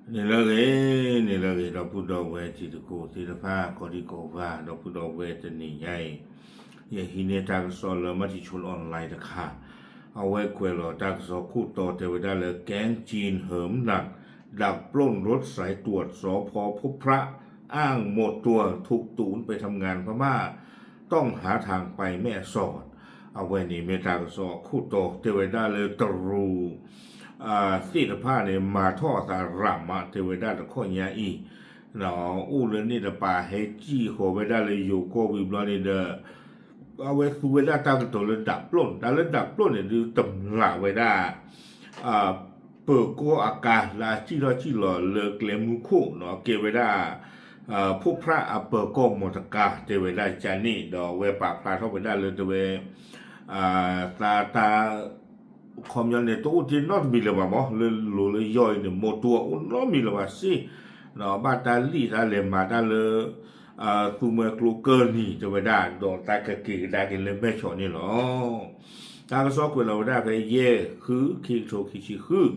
ni lagi dah pudah we ciduku tidapa kodiko va dah pudah we tani yai ye hine tak so le ma ti chul online 的ค่ะเอาไว้ควยหลอตักสอคู่ต่อเทวดาเลยแก๊งจีนเหิมหนักดักปล้นรถสายตรวจสพพบพระอ้างหมดตัวถูกตูนไปทำงานพม่าต้องหาทางไปแม่สอดเอาไว้นี่เมตากสอคู่ต่อเทวดาเลยตรูสิทธิภาเนี่ยมาท่อสารามเทวดาตะข้อยาอีเนาะอู้เรื่องนี่ตะป่าให้จี้โหไว้ได้เลยอยู่ก็วิบลอนี่เด้อเอาไว้สู้ไว้ได้ตามตัวระดับปล้นแต่ระดับปล้นเนี่ยดูตำหนักไว้ได้เปิดก็อากาศลาจีรอเลิกเลมุคุเนาะเก็บไว้ได้พวกพระเปิดก็มตกาเทวดาจานี่ดอกเวปากพระเข้าไปได้เลยตัวเวตาคอมยันเนี่ยตัวที่นอตมีเลยว่ามั้งเลยย่อยเนี่ยหมดตัวน้อมีเลยว่าสิเนาะบ้านตาลีตาเลมาตาเลยตูเมื่อกลูเกินนี่จะไปได้โดนตากะกีได้กินเลยไม่ชอบนี่หรอตากระซอกเราได้ไปเย่คือคิดโชคิชิคือ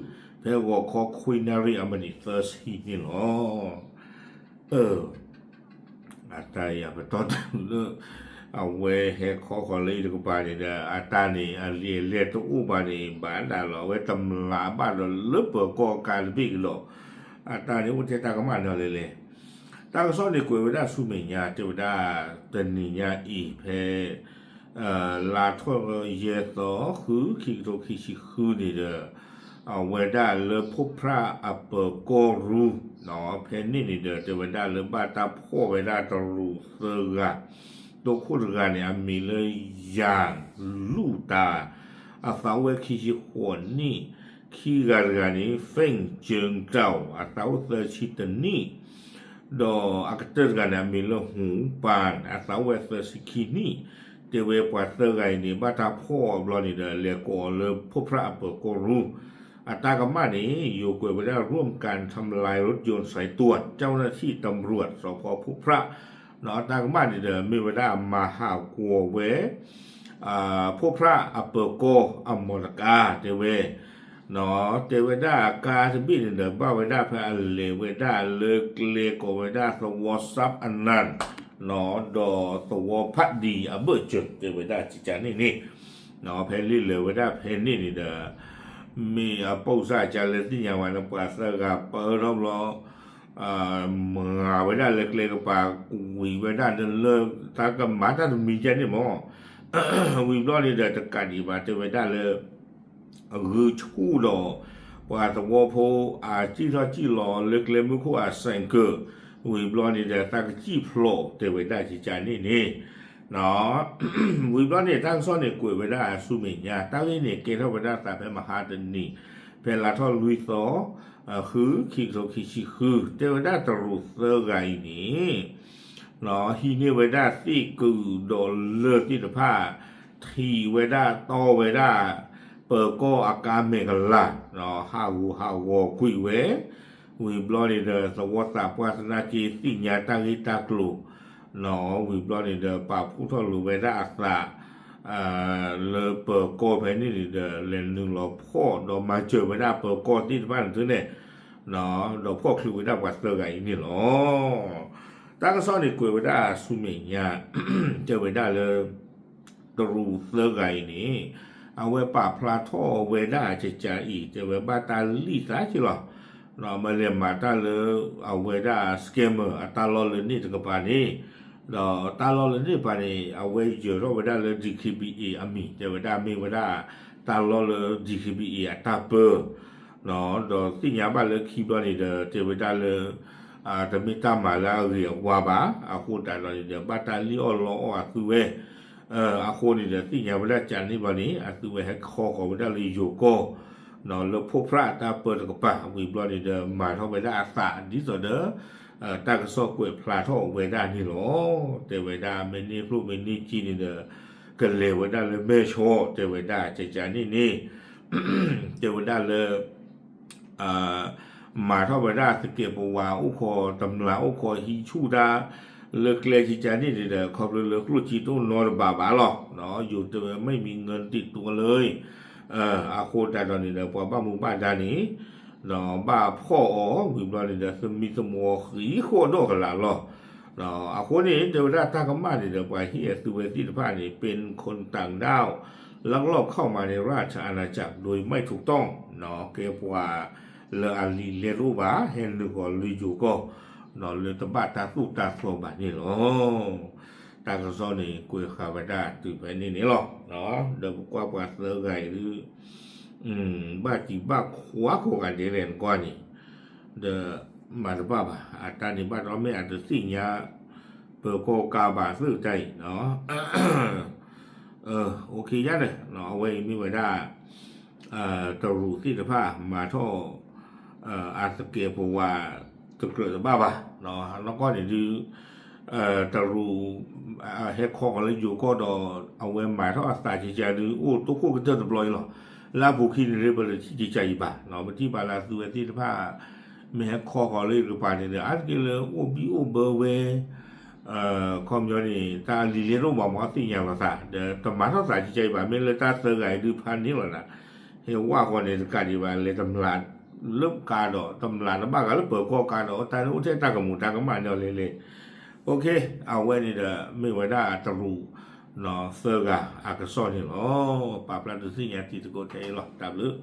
เพื่อว่าขอคุยนารีอเมริกาสินี่หรออาตาอย่าไปตอนเลยเอาไว้ให้ขอเลยดีกว่านี่นะอาตานี่เรียนตัวอุบานี่บ้านได้หรอไว้ตำลาบ้านเราเลือกเปิดก่อการบิกหรออาตานี่อุเทตากระมันเลยตากระซ้อนในกวยไว้ได้สุเมียเจ้าได้เตนิยาอีเพลาทอเยตอคือคิโตคิชิคือนี่เด้อเอาไว้ได้เลยพบพระเปิดก่อรูเนาะเพนนี่เด้อจะไว้ได้เลยบ้านตาพ่อไว้ได้ตรูเสือตัวคู่กันเนี่ยมีเลยอย่างลูตาสาวเวคิชิขวนนี่ขี้กันนี่เฟ่งเจิงเจ้าสาวเซชิตนี่ดออักเตอร์กันเนี่ยมีเลยหูปานสาวเวเซชิคินี่เทเวปัสเตอร์กันนี่บ้าตาพ่อบลอนี่เดเลียก่อเลยพบพระเปิดก็รู้อัตากรรมานี้อยู่กวยไปได้ร่วมกันทำลายรถยนต์สายตรวจเจ้าหน้าที่ตำรวจสพพบพระเนาะต่างบ้านนี่เดิมมีเวลามาหากัวเวพวกพระเปิดโกอมรกาเทเวเนาะเทวดากาจะบินเดิมบ้าเวดาพระเลเวดาเลิกเลโกเวดาสวซับอันนั้นเนาะดอสวพัดดีเบิดจุดเทวดาจิจานี่เนาะเพลลี่เลเวดาเพลนี่เด้อมีปูซาจาเลติยาวันปัสสะกับเปิดรอบล้อมือไว้ได้เล็กๆกับปากวีไว้ได้เลิกถ้ากับหมาถ้ามีใจนี่มั้งวีบล้อนี่เดือดกันดีมาจะไว้ได้เลยคือชู้ดอว่าตัวพอจีรอจีรอเล็กๆมันก็สังเกตวีบล้อนี่เดือดตั้งจีโผล่จะไว้ได้ที่ใจนี่เนาะวีบล้อนี่ตั้งซ่อนเนี่ยกุยไว้ได้สุเมียตั้งนี่เกล้าไว้ได้แต่เป็นมหาดนี่เป็นลาทอลุยโซคือคิโตคิชิคือเทวดาตรุเซอร์ไงนี่เนาะฮีนี่เวดาที่คือโดนเลิกที่ตะผ้าทีเวดาโตเวดาเปิดก็อาการเมกละเนาะฮาวคุยเววิบลอนี่เดอสวัสดิ์ปัสนาจีสิญญาตังอิตากลูเนาะวิบลอนี่เดอป่าผู้ทอลูเวดาอักษะเลเปิดโกเพนนี่เดอเลนหนึ่งเราพ่อเรามาเจอเวดาเปิดโกที่บ้านถึงเนี่ยเนาะเราพ่อคือเวดาวัดเตอร์ไงนี่หรอตั้งซ้อนในกุยเวดาสุเมียเจอเวดาเลยตรูเตอร์ไงนี่เอาไว้ป่าพลาท่อเวดาจะจ่าอีเจอเวบาตาลีสาใช่หรอเรามาเรียนมาตาเลยเอาเวดาสเกมเมอร์ตาลอเลยนี่ถึงกับปานี่เราตาลอเลยนี่ปานี่เอาไว้เจอเราเวดาเลยDKBAอามีเจอเวดามีเวดาตาลอเลยDKBAตาเปอร์เนาะดอสิ่งยาบ้านเลยคีบลอนี่เดอเจอเวดาเลยแต่มีตามมาแล้วเรียกว่าบ้าคู่แต่เราเดี๋ยวบ้าตาลีออลอคือเวคู่นี่เดี๋ยวสิ่งยาเวดาจันนี่วันนี้คือเวให้คอของเวดาเลยโยโกเนาะแล้วพวกพระตาเปิดกับป่าวิบลอนี่เดอมาเท่าเวดาอาสาดิสเดอตากระสอบกวยพลาท่อเวดานี่หรอแต่เวดาเมนี่พลุเมนี่จีนี่เดอกันเลวเวดาเลยไม่ชอบแต่เวดาใจจานี่แต่เวดาเลยมาเท่าเวดาสเก็บวาอุคอตำลาอุคอฮิชูดาเลิกเลจิจานี่เดอขอบเลยครูจีตุ้นนอร์บาหรอกเนาะอยู่แต่ไม่มีเงินติดตัวเลยอาโคตาตอนนี้เดอพอบ้านมุงบ้านดานี้ နော်ဘာဖော့ဝိဘလာနေတဲ့စမီစမောခီခေါ်တော့ကလာလောနော်အခုนี่เดี๋ยวตากมาเนี่ยกว่าเฮียสุเวติภาพนี่เป็นคนต่างดาวลักลอบเข้ามาในราชอาณาจักรโดยไม่ถูกต้องเนาะเกว่าเลอลีเลรูบาเห็นดูก็ลุยอยู่ก็เนาะเลยตบาตาสู้ตาโซบานี่หรอตากระซ้อนนี่กุยข้าวได้ตื่นไปนี่หรอกเนาะเดี๋ยวกว่าเสือไก่หรือบ้าจีบ้าขวาโคกันเดเรนก่อนนี่เดมาดบ้าบ่อาตานี่บ้าเราไม่อาจจะสิ่งยาเปิดโกกาบาซื้อใจเนาะโอเคยัดเลยเนาะเอาไว้มีไว้ได้ตรูที่สภามาท่ออาสเกียปว่าจะเกิดบ้าบ่เนาะแล้วก็เดี๋ยวดูตรูเฮดคอกันเลยอยู่ก็ดอเอาไว้หมายท่ออาสาจิจาดูโอ้ตัวคู่ก็เจอตะปลอยหรอลาบุคินเรียบเลยจิใจบ่าเนาะที่บาลาสุเวที่สภาไม่ให้คอกันเลยหรือเปล่าเนี่ยอาจจะเลยโอ้บิโอเบอร์เวคอมยอนี่ตาลีเลียรู้บอกว่าสิ่งอย่างละสะเดี๋ยวตมาท่อสาจิใจบ่าไม่เลยตาเสือไก่ดูพันนี่หรอนะเฮว่าคนในการดีว่าเลยตำรานเริ่มการดอกตำรานแล้วบ้างก็เริ่มเปิดข้อการดอกแต่นู้นใช้ตากับหมูตากับมันเดียวเลยโอเคเอาไว้นี่เด้อไม่ไว้ได้ตรูเนาะเสือกะอากาศนี่อ๋อปาปลาดูสิเนี่ยที่ตะโกนใจหรอกตามลึก